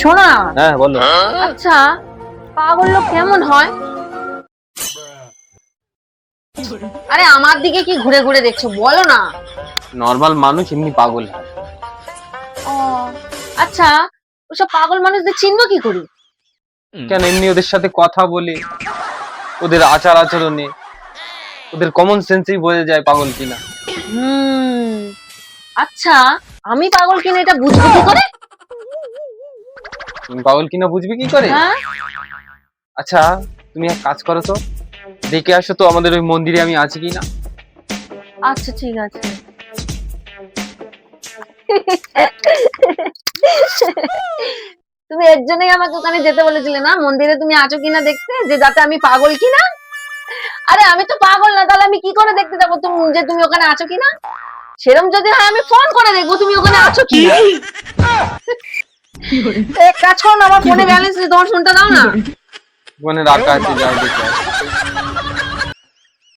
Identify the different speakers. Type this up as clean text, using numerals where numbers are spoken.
Speaker 1: শোনো না।
Speaker 2: হ্যাঁ বলো।
Speaker 1: আচ্ছা, পাগল লোক কেমন হয়? আরে আমার দিকে কি ঘুরে ঘুরে দেখছো, বলো না।
Speaker 2: নর্মাল মানুষ এমনি পাগল হয়।
Speaker 1: ও আচ্ছা, ওসব পাগল মানুষদের চিনবো কি করে?
Speaker 2: কেন, এমনি ওদের সাথে কথা বলে, ওদের আচার আচরণে, ওদের কমন সেন্সেই বোঝা যায় পাগল কিনা।
Speaker 1: হুম, আচ্ছা, আমি পাগল কিনা এটা বুঝবো কি করে?
Speaker 2: তুমি পাগল কিনা বুঝবে কি করে?
Speaker 1: হ্যাঁ,
Speaker 2: আচ্ছা, তুমি এক কাজ করো তো, দেখে আসো তো আমাদের ওই মন্দিরে আমি আছি কিনা।
Speaker 1: আচ্ছা ঠিক আছে। তুমি এর জন্যই আমাকে ওখানে যেতে বলেছিলে না, মন্দিরে তুমি আছো কিনা দেখতে, যে যাতে আমি পাগল কিনা। আরে আমি তো পাগল না, তাহলে আমি কি করে দেখতে যাবো তুমি যে তুমি ওখানে আছো কিনা? সেরকম যদি হয় আমি ফোন করে দেখবো তুমি ওখানে আছো কিনা। এক কাজ করো না, আমার ফোনে ব্যালেন্স নেই, তোমার ফোনটা দাও না।
Speaker 2: ওখানে রাখা আছে, যাও দেখে আসো।